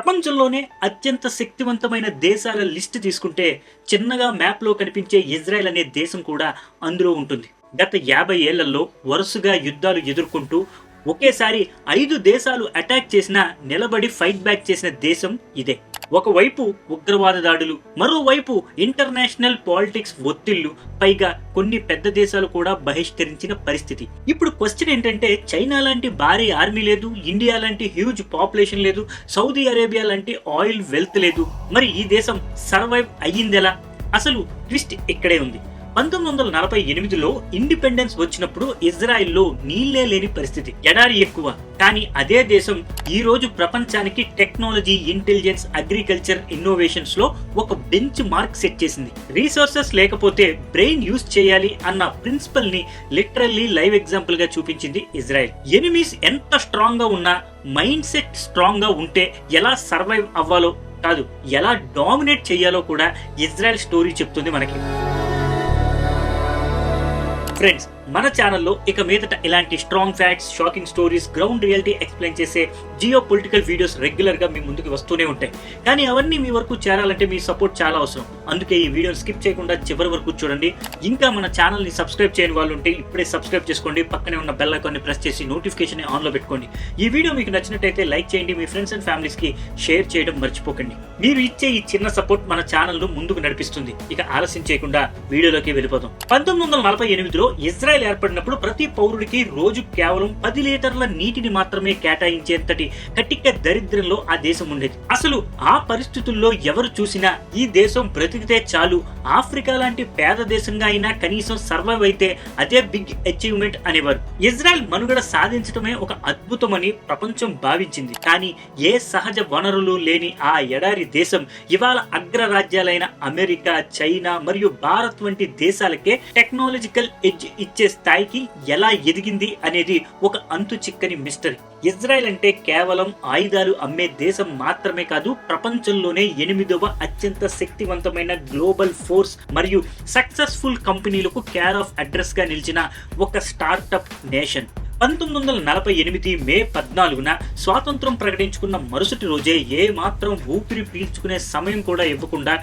ప్రపంచంలోనే అత్యంత శక్తివంతమైన దేశాల లిస్ట్ తీసుకుంటే చిన్నగా మ్యాప్లో కనిపించే ఇజ్రాయెల్ అనే దేశం కూడా అందులో ఉంటుంది. గత 50 ఏళ్లలో వరుసగా యుద్ధాలు ఎదుర్కొంటూ ఒకేసారి 5 దేశాలు అటాక్ చేసినా నిలబడి ఫైట్ బ్యాక్ చేసిన దేశం ఇదే. ఒకవైపు ఉగ్రవాద దాడులు, మరోవైపు ఇంటర్నేషనల్ పాలిటిక్స్ ఒత్తిళ్లు, పైగా కొన్ని పెద్ద దేశాలు కూడా బహిష్కరించిన పరిస్థితి. ఇప్పుడు క్వశ్చన్ ఏంటంటే, చైనా లాంటి భారీ ఆర్మీ లేదు, ఇండియా లాంటి హ్యూజ్ పాపులేషన్ లేదు, సౌదీ అరేబియా లాంటి ఆయిల్ వెల్త్ లేదు, మరి ఈ దేశం సర్వైవ్ అయ్యిందెలా? అసలు ట్విస్ట్ ఇక్కడే ఉంది. 1948లో ఇండిపెండెన్స్ వచ్చినప్పుడు ఇజ్రాయెల్లో నీళ్లే లేని పరిస్థితి, ఎడారి ఎక్కువ. కానీ అదే దేశం ఈ రోజు ప్రపంచానికి టెక్నాలజీ, ఇంటెలిజెన్స్, అగ్రికల్చర్, ఇన్నోవేషన్స్ లో ఒక బెంచ్ మార్క్ సెట్ చేసింది. రీసోర్సెస్ లేకపోతే బ్రెయిన్ యూజ్ చేయాలి అన్న ప్రిన్సిపల్ ని లిటరల్లీ లైవ్ ఎగ్జాంపుల్ గా చూపించింది ఇజ్రాయెల్. ఎనిమీస్ ఎంత స్ట్రాంగ్ గా ఉన్నా మైండ్ సెట్ స్ట్రాంగ్ గా ఉంటే ఎలా సర్వైవ్ అవ్వాలో కాదు, ఎలా డామినేట్ చేయాలో కూడా ఇజ్రాయెల్ స్టోరీ చెప్తుంది మనకి. ఫ్రెండ్స్, మన ఛానల్లో ఇక మీదట ఇలాంటి strong facts, shocking stories, ground reality explain చేసే జియో పొలిటికల్ వీడియోస్ రెగ్యులర్ గా మీ ముందుకు వస్తూనే ఉంటాయి. కానీ అవన్నీ మీ వరకు చేరాలంటే మీ సపోర్ట్ చాలా అవసరం. అందుకే ఈ వీడియోని స్కిప్ చేయకుండా చివరి వరకు చూడండి. ఇంకా మన ఛానల్ ని సబ్స్క్రైబ్ చేయని వాళ్ళు ఉంటే ఇప్పుడే సబ్స్క్రైబ్ చేసుకోండి. పక్కనే ఉన్న బెల్ ఐకాన్ ని ప్రెస్ చేసి నోటిఫికేషన్ ఆన్ లో పెట్టుకోండి. ఈ వీడియో మీకు నచ్చినట్టయితే లైక్ చేయండి, మీ ఫ్రెండ్స్ అండ్ ఫ్యామిలీస్ కి షేర్ చేయడం మర్చిపోకండి. మీరు ఇచ్చే ఈ చిన్న సపోర్ట్ మన ఛానల్ ను ముందుకు నడిపిస్తుంది. ఇక ఆలస్యం చేయకుండా వీడియోలోకి వెళ్ళిపోతాం. 1948లో ఇజ్రాయెల్ ఏర్పడినప్పుడు ప్రతి పౌరుడికి రోజు కేవలం 10 లీటర్ల నీటిని మాత్రమే కేటాయించేంతటి కటిక దరిద్రంలో ఆ దేశం ఉండేది. అసలు ఆ పరిస్థితుల్లో ఎవరు చూసినా ఈ దేశం బ్రతికితే చాలు, ఆఫ్రికా లాంటి పేద దేశంగా అయినా కనీసం సర్వైవ్ అయితే అదే బిగ్ అచీవ్మెంట్ అనేవారు. ఇజ్రాయెల్ మనుగడ సాధించడమే ఒక అద్భుతమని ప్రపంచం భావించింది. కానీ ఏ సహజ వనరులు లేని ఆ ఎడారి దేశం ఇవాళ అగ్రరాజ్యాలైన అమెరికా, చైనా మరియు భారత్ వంటి దేశాలకే టెక్నాలజికల్ ఎడ్జ్ ఇచ్చే స్థాయికి ఎలా ఎదిగింది అనేది ఒక అంతు చిక్కని మిస్టరీ. ఇజ్రాయెల్ అంటే కేవలం ఆయుధాలు అమ్మే దేశం మాత్రమే కాదు, ప్రపంచంలోనే 8వ అత్యంత శక్తివంతమైన గ్లోబల్ ఫోర్స్ మరియు సక్సెస్ఫుల్ కంపెనీలకు కేర్ ఆఫ్ అడ్రస్ గా నిలిచిన ఒక స్టార్టప్ నేషన్. 1948 మే 14న స్వాతంత్రం ప్రకటించుకున్న మరుసటి రోజే ఏ మాత్రం ఊపిరి పీల్చుకునే సమయం కూడా ఇవ్వకుండా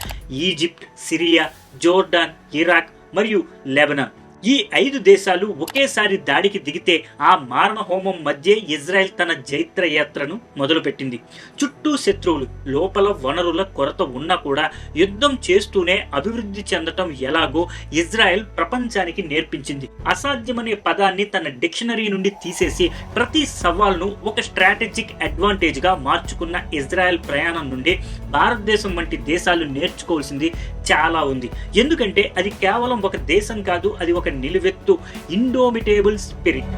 ఈజిప్ట్, సిరియా, జోర్డాన్, ఇరాక్ మరియు లెబనాన్ ఈ 5 దేశాలు ఒకేసారి దాడికి దిగితే ఆ మారణ హోమం మధ్య ఇజ్రాయెల్ తన జైత్ర యాత్రను మొదలుపెట్టింది. చుట్టూ శత్రువులు, లోపల వనరుల కొరత ఉన్నా కూడా యుద్ధం చేస్తూనే అభివృద్ధి చెందటం ఎలాగో ఇజ్రాయెల్ ప్రపంచానికి నేర్పించింది. అసాధ్యమనే పదాన్ని తన డిక్షనరీ నుండి తీసేసి ప్రతి సవాల్ను ఒక స్ట్రాటజిక్ అడ్వాంటేజ్ గా మార్చుకున్న ఇజ్రాయెల్ ప్రయాణం నుండి భారతదేశం వంటి దేశాలు నేర్చుకోవాల్సింది చాలా ఉంది. ఎందుకంటే అది కేవలం ఒక దేశం కాదు, అది ఒక నిలువెత్తు ఇండోమిటేబుల్ స్పిరిట్.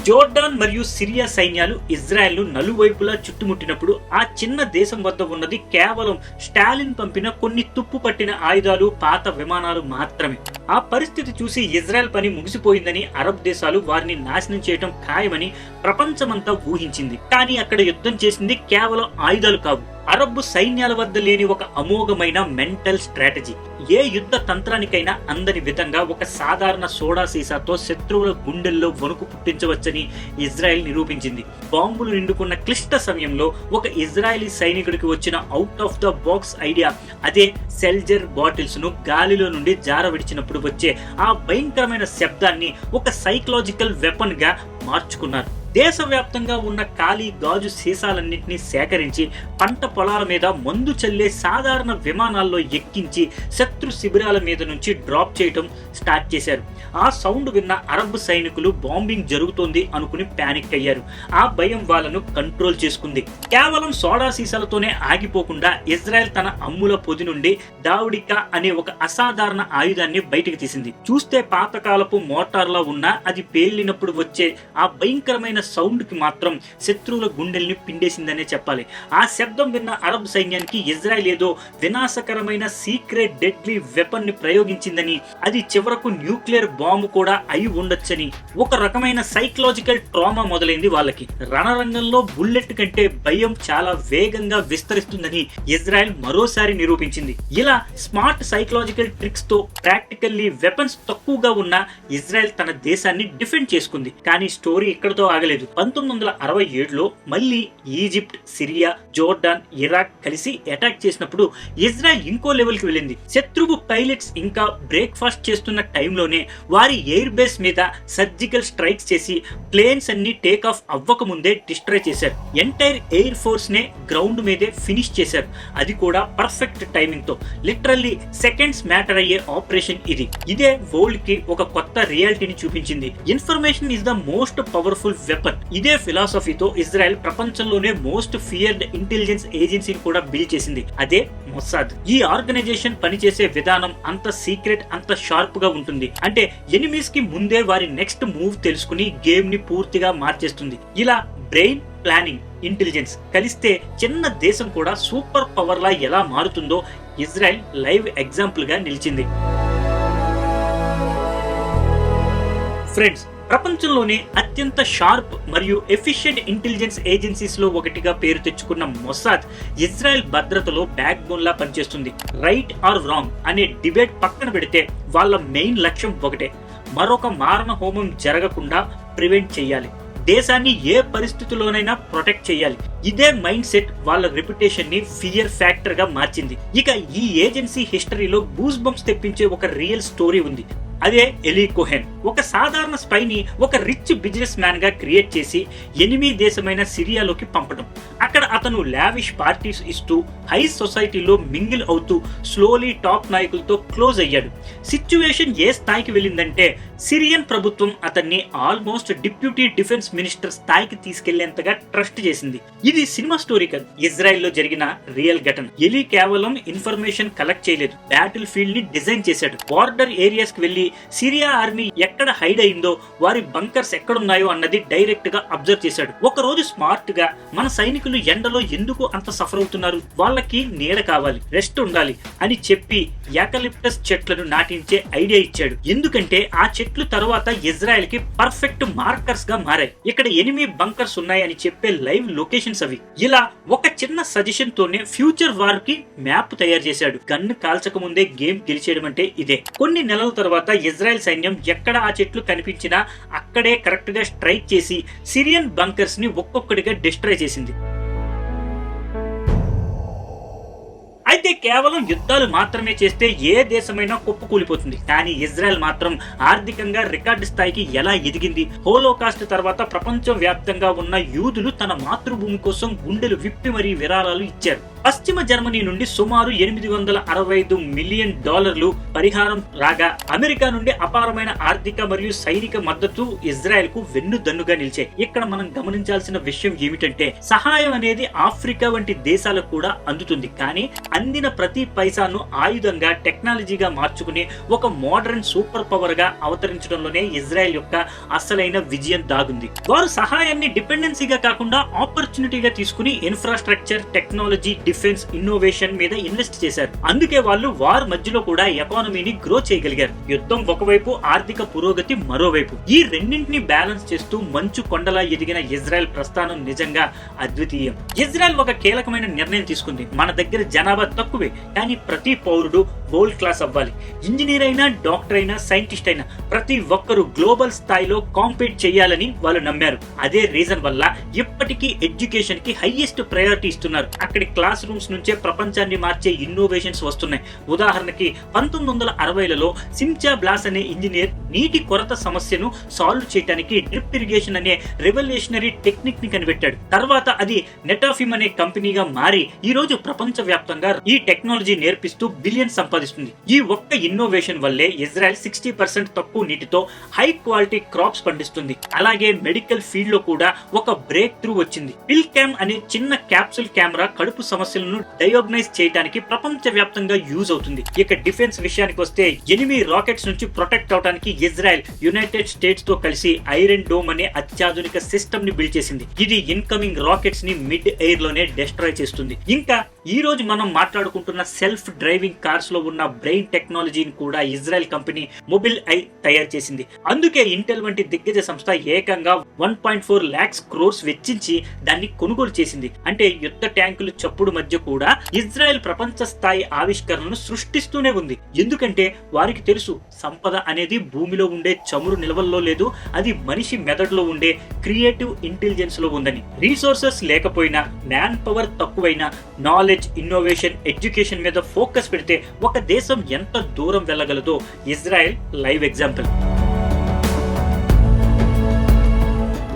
జోర్డాన్ మరియు సిరియా సైన్యాలు ఇజ్రాయెల్ ను నలువైపులా చుట్టుముట్టినప్పుడు ఆ చిన్న దేశం వద్ద ఉన్నది కేవలం స్టాలిన్ పంపిన కొన్ని తుప్పు పట్టిన ఆయుధాలు, పాత విమానాలు మాత్రమే. ఆ పరిస్థితి చూసి ఇజ్రాయెల్ పని ముగిసిపోయిందని అరబ్ దేశాలు వారిని నాశనం చేయడం ఖాయమని ప్రపంచమంతా ఊహించింది. కానీ అక్కడ యుద్ధం చేసింది కేవలం ఆయుధాలు కావు, అరబ్ సైన్యాల వద్ద లేని ఒక అమోఘమైన మెంటల్ స్ట్రాటజీ. ఏ యుద్ధ తంత్రానికైనా అందని విధంగా ఒక సాధారణ సోడా సీసాతో శత్రువుల గుండెల్లో వణుకు పుట్టించవచ్చని ఇజ్రాయెల్ నిరూపించింది. బాంబులు నిండుకున్న క్లిష్ట సమయంలో ఒక ఇజ్రాయలీ సైనికుడికి వచ్చిన out of the box idea అదే సెల్జర్ బాటిల్స్ ను గాలిలో నుండి జార విడిచినప్పుడు వచ్చే ఆ భయంకరమైన శబ్దాన్ని ఒక సైకలాజికల్ వెపన్ గా మార్చుకున్నారు. దేశవ్యాప్తంగా ఉన్న ఖాళీ గాజు సీసాలన్నింటినీ సేకరించి పంట పొలాల మీద మందు చల్లే సాధారణ విమానాల్లో ఎక్కించి శత్రు శిబిరాల మీద నుంచి డ్రాప్ చేయటం స్టార్ట్ చేశారు. ఆ సౌండ్ విన్న అరబ్ సైనికులు బాంబింగ్ జరుగుతోంది అనుకుని పానిక్ అయ్యారు. ఆ భయం వాళ్ళను కంట్రోల్ చేసుకుంది. కేవలం సోడా సీసాలతోనే ఆగిపోకుండా ఇజ్రాయెల్ తన అమ్ముల పొది నుండి దావుడికా అనే ఒక అసాధారణ ఆయుధాన్ని బయటికి తీసింది. చూస్తే పాతకాలపు మోటార్లా ఉన్నా అది పేలినప్పుడు వచ్చే ఆ భయంకరమైన సౌండ్ కి మాత్రం శత్రువుల గుండెల్ని పిండేసిందనే చెప్పాలి. ఆ శబ్దం విన్న అరబ్ సైన్యానికి ఇజ్రాయెల్ ఏదో వినాశకరమైన సీక్రెట్ డెడ్లీ వెపన్ ని ప్రయోగించిందని, అది చివరకు న్యూక్లియర్ బాంబు కూడా అయి ఉండొచ్చని ఒక రకమైన సైకలాజికల్ ట్రామా మొదలైంది వాళ్ళకి. రణరంగంలో బుల్లెట్ కంటే భయం చాలా వేగంగా విస్తరిస్తుందని ఇజ్రాయెల్ మరోసారి నిరూపించింది. ఇలా స్మార్ట్ సైకలాజికల్ ట్రిక్స్ తో ప్రాక్టికల్లీ వెపన్స్ తక్కువగా ఉన్న ఇజ్రాయెల్ తన దేశాన్ని డిఫెండ్ చేసుకుంది. కానీ స్టోరీ ఇక్కడతో ఆగలేదు. ఆగలేదు. 1967లో మళ్ళీ ఈజిప్ట్, సిరియా, జోర్డాన్, ఇరాక్ కలిసి అటాక్ చేసినప్పుడు ఇజ్రాయెల్ ఇంకో లెవెల్ కి వెళ్ళింది. శత్రువు పైలట్స్ ఇంకా బ్రేక్ఫాస్ట్ చేస్తున్న టైంలోనే వారి ఎయిర్ బేస్ మీద సర్జికల్ స్ట్రైక్స్ చేసి ప్లేన్స్ అన్ని టేక్ ఆఫ్ అవ్వక ముందే డిస్ట్రాయ్ చేశారు. ఎంటైర్ ఎయిర్ ఫోర్స్ నే గ్రౌండ్ మీదే ఫినిష్ చేశారు. అది కూడా పర్ఫెక్ట్ టైమింగ్ తో. లిటరల్లీ సెకండ్స్ మ్యాటర్ అయ్యే ఆపరేషన్ ఇది. ఇదే వరల్డ్ కి ఒక కొత్త రియాలిటీని చూపించింది. Information is the most powerful weapon. ఇదే ఫిలాసఫీతో ఇజ్రాయెల్ ప్రపంచంలోనే మోస్ట్ ఫియర్డ్ ఇంటెలిజెన్స్ ఏజెన్సీని కూడా బిల్డ్ చేసింది. అదే మొసాద్. ఈ ఆర్గనైజేషన్ పనిచేసే విధానం అంత సీక్రెట్, అంత షార్ప్ గా ఉంటుంది. అంటే ఎనిమీస్ కి ముందే వారి నెక్స్ట్ మూవ్ తెలుసుకుని గేమ్ ని పూర్తిగా మార్చేస్తుంది. ఇలా బ్రెయిన్, ప్లానింగ్, ఇంటెలిజెన్స్ కలిస్తే చిన్న దేశం కూడా సూపర్ పవర్ లా ఎలా మారుతుందో ఇజ్రాయెల్ లైవ్ ఎగ్జాంపుల్ గా నిలిచింది. ఫ్రెండ్స్, ప్రపంచంలోనే అత్యంత షార్ప్ మరియు ఎఫిషియెంట్ ఇంటెలిజెన్స్ ఏజెన్సీస్ లో ఒకటిగా పేరు తెచ్చుకున్న మొసాద్ ఇజ్రాయెల్ భద్రతలో బ్యాక్ బోన్ లా పనిచేస్తుంది. రైట్ ఆర్ రాంగ్ అనే డిబేట్ పక్కన పెడితే వాళ్ళ మెయిన్ లక్ష్యం ఒకటే: మరొక మారణ హోమం జరగకుండా ప్రివెంట్ చేయాలి. దేశాన్ని ఏ పరిస్థితుల్లోనైనా ప్రొటెక్ట్ చేయాలి. ఇదే మైండ్ సెట్ వాళ్ళ రెప్యుటేషన్ ని ఫియర్ ఫ్యాక్టర్ గా మార్చింది. ఇక ఈ ఏజెన్సీ హిస్టరీలో గూస్ బంప్స్ తెప్పించే ఒక రియల్ స్టోరీ ఉంది. అదే ఎలీ కోహెన్. ఒక సాధారణ స్పైని ఒక రిచ్ బిజినెస్ మ్యాన్ గా క్రియేట్ చేసి ఎనిమీ దేశమైన సిరియాలోకి పంపడం. అక్కడ అతను లావిష్ పార్టీస్ ఇస్తూ హై సొసైటీలో మింగిల్ అవుతూ స్లోలీ టాప్ నాయకులతో క్లోజ్ అయ్యాడు. సిచ్యువేషన్ ఏ స్థాయికి వెళ్ళిందంటే సిరియన్ ప్రభుత్వం అతన్ని ఆల్మోస్ట్ డిప్యూటీ డిఫెన్స్ మినిస్టర్ స్థాయికి తీసుకెళ్లేంతగా ట్రస్ట్ చేసింది. ఇది సినిమా స్టోరీ కాదు, ఇజ్రాయెల్ లో జరిగిన రియల్ ఘటన. ఎలీ కేవలం ఇన్ఫర్మేషన్ కలెక్ట్ చేయలేదు, బ్యాటిల్ ఫీల్డ్ ని డిజైన్ చేశాడు. బార్డర్ ఏరియాస్ కి వెళ్లి సిరియా ఆర్మీ ఎక్కడ హైడ్ అయిందో, వారి బంకర్స్ ఎక్కడున్నాయో అన్నది డైరెక్ట్ గా అబ్జర్వ్ చేశాడు. ఒక రోజు స్మార్ట్ గా మన సైనికులు ఎండలో ఎందుకు అంత సఫర్ అవుతున్నారు, వాళ్ళకి నీడ కావాలి, రెస్ట్ ఉండాలి అని చెప్పి యాకలిప్టస్ చెట్లను నాటించే ఐడియా ఇచ్చాడు. ఎందుకంటే ఆ చెట్లు తర్వాత ఇజ్రాయెల్ కి పర్ఫెక్ట్ మార్కర్స్ గా మారాయి. ఇక్కడ ఎనిమీ బంకర్స్ ఉన్నాయని చెప్పే లైవ్ లొకేషన్స్ అవి. ఇలా ఒక చిన్న సజెషన్ తోనే ఫ్యూచర్ వార్ కి మ్యాప్ తయారు చేశాడు. గన్ను కాల్చక ముందే గేమ్ గెలిచేయడం అంటే ఇదే. కొన్ని నెలల తర్వాత ఇజ్రాయెల్ సైన్యం ఎక్కడ ఆ చెట్లు కనిపించినా అక్కడే కరెక్ట్ గా స్ట్రైక్ చేసి సిరియన్ బంకర్స్ ని ఒక్కొక్కటిగా డిస్ట్రాయ్ చేసింది. అయితే కేవలం యుద్ధాలు మాత్రమే చేస్తే ఏ దేశమైనా కుప్పకూలిపోతుంది. కానీ ఇజ్రాయెల్ మాత్రం ఆర్థికంగా రికార్డు స్థాయికి ఎలా ఎదిగింది. హోలోకాస్ట్ తర్వాత ప్రపంచ వ్యాప్తంగా ఉన్న యూదులు తన మాతృభూమి కోసం గుండెలు విప్పి మరీ విరాళాలు ఇచ్చారు. పశ్చిమ జర్మనీ నుండి సుమారు $865 మిలియన్ పరిహారం రాగా అమెరికా నుండి అపారమైన ఆర్థిక మరియు సైనిక మద్దతు ఇజ్రాయెల్ కు వెన్నుదన్నుగా నిలిచాయి. ఇక్కడ మనం గమనించాల్సిన విషయం ఏమిటంటే సహాయం అనేది ఆఫ్రికా వంటి విదేశాలకు కూడా అందుతుంది. కానీ అందిన ప్రతి పైసాను ఆయుధంగా, టెక్నాలజీగా మార్చుకుని ఒక మోడర్న్ సూపర్ పవర్ గా అవతరించడంలోనే ఇజ్రాయెల్ యొక్క అసలైన విజయం దాగుంది. వారు సహాయాన్ని డిపెండెన్సీగా కాకుండా ఆపర్చునిటీగా తీసుకుని ఇన్ఫ్రాస్ట్రక్చర్, టెక్నాలజీ, డిఫెన్స్, ఇన్నోవేషన్ మీద ఇన్వెస్ట్ చేశారు. అందుకే వాళ్ళు వార్ మధ్యలో కూడా ఎకానమీని గ్రో చేయగలిగారు. యుద్ధం ఒకవైపు, ఆర్థిక పురోగతి మరోవైపు. ఈ రెండింటిని బ్యాలెన్స్ చేస్తూ మంచు కొండలా ఎదిగిన ఇజ్రాయెల్ ప్రస్థానం నిజంగా అద్వితీయం. ఇజ్రాయెల్ ఒక కీలకమైన నిర్ణయం తీసుకుంది. మన దగ్గర జనాభా తక్కువే, కానీ ప్రతి పౌరుడు వరల్డ్ క్లాస్ అవ్వాలి. ఇంజనీర్ అయినా, డాక్టర్ అయినా, సైంటిస్ట్ అయినా ప్రతి ఒక్కరూ గ్లోబల్ స్థాయిలో కాంపీట్ చేయాలని వాళ్ళు నమ్మారు. అదే రీజన్ వల్ల ఇప్పటికీ ఎడ్యుకేషన్ కి హైయెస్ట్ ప్రయారిటీ ఇస్తున్నారు. అక్కడి క్లాస్ రూమ్స్ నుంచే ప్రపంచాన్ని మార్చే ఇన్నోవేషన్స్ వస్తున్నాయి. ఉదాహరణకి 1960లలో సించా బ్లాస్ అనే ఇంజనీర్ నీటి కొరత సమస్యను సాల్వ్ చేయడానికి డ్రిప్ ఇరిగేషన్ అనే రెవల్యూషనరీ టెక్నిక్ ని కనిపెట్టాడు. తర్వాత అది నెటాఫిమ్ అనే కంపెనీగా మారి ఈ రోజు ప్రపంచ వ్యాప్తంగా ఈ టెక్నాలజీ నేర్పిస్తూ బిలియన్ సంపాదిస్తుంది. ఈ ఒక్క ఇన్నోవేషన్ వల్లే ఇజ్రాయెల్ 60% తక్కువ నీటితో హై క్వాలిటీ క్రాప్స్ పండిస్తుంది. అలాగే మెడికల్ ఫీల్డ్ లో కూడా ఒక బ్రేక్ త్రూ వచ్చింది. పిల్ క్యామ్ అనే చిన్న క్యాప్సూల్ కెమెరా కడుపు సమస్యలను డయాగ్నైజ్ చేయడానికి ప్రపంచ వ్యాప్తంగా యూజ్ అవుతుంది. ఇక డిఫెన్స్ విషయానికి వస్తే ఎనిమీ రాకెట్స్ నుంచి ప్రొటెక్ట్ అవడానికి ఇజ్రాయెల్ యునైటెడ్ స్టేట్స్ తో కలిసి ఐరన్ డోమ్ అనే అత్యాధునిక సిస్టమ్ ని బిల్డ్ చేసింది. ఇది ఇన్కమింగ్ రాకెట్స్ ని మిడ్ ఎయిర్ లోనే డిస్ట్రాయ్ చేస్తుంది. ఇంకా ఈ రోజు మనం మాట్లాడుకుంటున్న సెల్ఫ్ డ్రైవింగ్ కార్స్ లో ఉన్న బ్రెయిన్ టెక్నాలజీని కూడా ఇజ్రాయెల్ కంపెనీ మొబైల్ ఐ తయారు చేసింది. అందుకే ఇంటెల్ వంటి దిగ్గజ సంస్థ ఏకంగా 1.4 lakhs crores వెచ్చించి దాన్ని కొనుగోలు చేసింది. అంటే యుద్ధ ట్యాంకులు చప్పుడు మధ్య కూడా ఇజ్రాయెల్ ప్రపంచ స్థాయి ఆవిష్కరణను సృష్టిస్తూనే ఉంది. ఎందుకంటే వారికి తెలుసు, సంపద అనేది భూమిలో ఉండే చమురు నిల్వల్లో లేదు, అది మనిషి మెదడులో ఉండే క్రియేటివ్ ఇంటెలిజెన్స్ లో ఉందని. రీసోర్సెస్ లేకపోయినా, మ్యాన్ పవర్ తక్కువైనా, నాలెడ్జ్, ఇన్నోవేషన్, ఎడ్యుకేషన్ మీద ఫోకస్ పెడితే ఒక దేశం ఎంత దూరం వెళ్ళగలదో ఇజ్రాయెల్ లైవ్ ఎగ్జాంపుల్.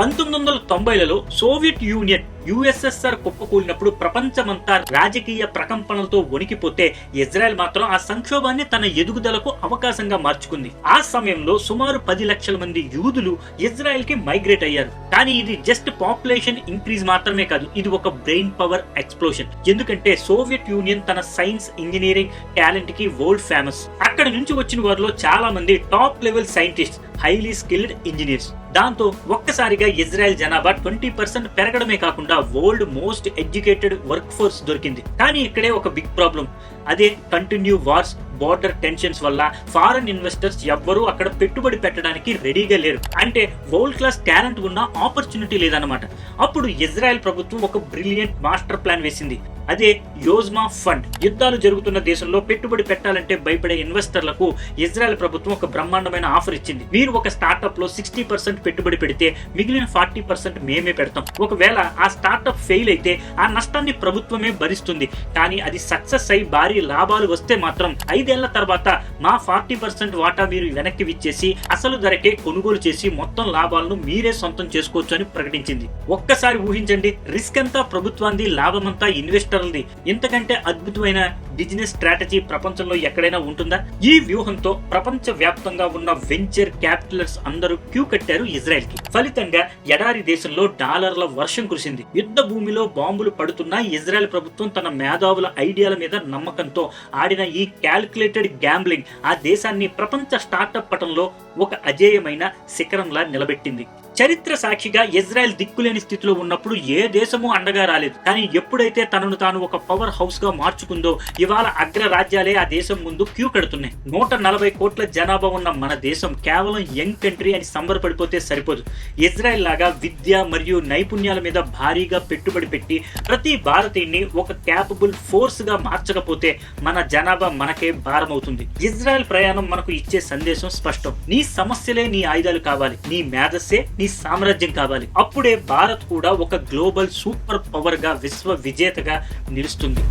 1990లలో సోవియట్ యూనియన్ యుఎస్ఎస్ఆర్ కుప్పకూలినప్పుడు ప్రపంచమంతా రాజకీయ ప్రకంపనలతో వణికిపోతే ఇజ్రాయెల్ మాత్రం ఆ సంక్షోభాన్ని తన ఎదుగుదలకు అవకాశంగా మార్చుకుంది. ఆ సమయంలో సుమారు 10 లక్షల మంది యూదులు ఇజ్రాయెల్ కి మైగ్రేట్ అయ్యారు. కానీ ఇది జస్ట్ పాపులేషన్ ఇంక్రీజ్ మాత్రమే కాదు, ఇది ఒక బ్రెయిన్ పవర్ ఎక్స్ప్లోషన్. ఎందుకంటే సోవియట్ యూనియన్ తన సైన్స్, ఇంజనీరింగ్ టాలెంట్ కి వరల్డ్ ఫేమస్. అక్కడి నుంచి వచ్చిన వారిలో చాలా మంది top level scientist, highly skilled engineers. దాంతో ఒక్కసారిగా ఇజ్రాయెల్ జనాభా 20% పెరగడమే కాకుండా world most educated work force దొరికింది. కానీ ఇక్కడే ఒక బిగ్ ప్రాబ్లం, అదే కంటిన్యూ వార్స్, బోర్డర్ టెన్షన్స్ వల్ల ఫారెన్ ఇన్వెస్టర్స్ ఎవ్వరూ అక్కడ పెట్టుబడి పెట్టడానికి రెడీగా లేరు. అంటే వరల్డ్ క్లాస్ టాలెంట్ ఉన్న ఆపర్చునిటీ లేదన్నమాట. అప్పుడు ఇజ్రాయెల్ ప్రభుత్వం ఒక బ్రిలియంట్ మాస్టర్ ప్లాన్ వేసింది, అదే యోజ్మా ఫండ్. యుద్ధాలు జరుగుతున్న దేశంలో పెట్టుబడి పెట్టాలంటే భయపడే ఇన్వెస్టర్లకు ఇజ్రాయెల్ ప్రభుత్వం ఒక బ్రహ్మాండమైన ఆఫర్ ఇచ్చింది. మీరు ఒక స్టార్ట్అప్ లో 60% పెట్టుబడి పెడితే మిగిలిన 40% మేమే పెడతాం. ఒకవేళ ఆ స్టార్ట్అప్ ఫెయిల్ అయితే ఆ నష్టాన్ని ప్రభుత్వమే భరిస్తుంది. కానీ అది సక్సెస్ అయి భారీ లాభాలు వస్తే మాత్రం 5 ఏళ్ల తర్వాత మా 40% వాటా మీరు వెనక్కి విచ్చేసి అసలు ధరకే కొనుగోలు చేసి మొత్తం లాభాలను మీరే సొంతం చేసుకోవచ్చు అని ప్రకటించింది. ఒక్కసారి ఊహించండి, రిస్క్ అంతా ప్రభుత్వాన్ని, లాభమంతా ఇన్వెస్టర్లది. ఇంతకంటే అద్భుతమైన బిజినెస్ స్ట్రాటజీ ప్రపంచంలో ఎక్కడైనా ఉంటుందా? ఈ వ్యూహంతో ప్రపంచ వ్యాప్తంగా ఉన్న వెంచర్ క్యాపిటలర్స్ అందరూ క్యూ కట్టారు ఇజ్రాయెల్ కి. ఫలితంగా ఎడారి దేశంలో డాలర్ల వర్షం కురిసింది. యుద్ధ భూమిలో బాంబులు పడుతున్నా ఇజ్రాయెల్ ప్రభుత్వం తన మేధావుల ఐడియాల మీద నమ్మకంతో ఆడిన ఈ క్యాల్కులేటెడ్ గ్యాంబ్లింగ్ ఆ దేశాన్ని ప్రపంచ స్టార్టప్ పటంలో ఒక అజేయమైన శిఖరంలా నిలబెట్టింది. చరిత్ర సాక్షిగా ఇజ్రాయెల్ దిక్కులేని స్థితిలో ఉన్నప్పుడు ఏ దేశమూ అండగా రాలేదు. కానీ ఎప్పుడైతే తనను తాను ఒక పవర్ హౌస్ గా మార్చుకుందో ఇవాళ అగ్ర రాజ్యాలే ఆ దేశం ముందు క్యూ కడుతున్నాయి. 140 కోట్ల జనాభా ఉన్న మన దేశం కేవలం యంగ్ కంట్రీ అని సంబరపడిపోతే సరిపోదు. ఇజ్రాయెల్ లాగా విద్య మరియు నైపుణ్యాల మీద భారీగా పెట్టుబడి పెట్టి ప్రతి భారతీయుని ఒక క్యాపబుల్ ఫోర్స్ గా మార్చకపోతే మన జనాభా మనకే భారం అవుతుంది. ఇజ్రాయెల్ ప్రయాణం మనకు ఇచ్చే సందేశం స్పష్టం. నీ సమస్యలే నీ ఆయుధాలు కావాలి, నీ మేధస్సే నీ సామ్రాజ్యం కావాలి. అప్పుడే భారత్ కూడా ఒక గ్లోబల్ సూపర్ పవర్ గా, విశ్వ విజేతగా నిలుస్తుంది.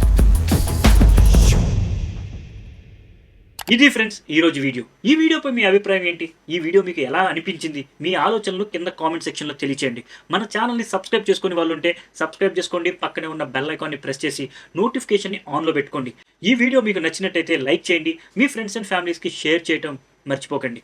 ఇది ఫ్రెండ్స్ ఈ రోజు వీడియో. ఈ వీడియోపై మీ అభిప్రాయం ఏంటి? ఈ వీడియో మీకు ఎలా అనిపించింది? మీ ఆలోచనలు కింద కామెంట్ సెక్షన్ లో తెలియచేయండి. మన ఛానల్ ని సబ్స్క్రైబ్ చేసుకునే వాళ్ళు ఉంటే సబ్స్క్రైబ్ చేసుకోండి. పక్కనే ఉన్న బెల్ ఐకాన్ ని ప్రెస్ చేసి నోటిఫికేషన్ ని ఆన్ లో పెట్టుకోండి. ఈ వీడియో మీకు నచ్చినట్టయితే లైక్ చేయండి. మీ ఫ్రెండ్స్ అండ్ ఫ్యామిలీస్ కి షేర్ చేయడం మర్చిపోకండి.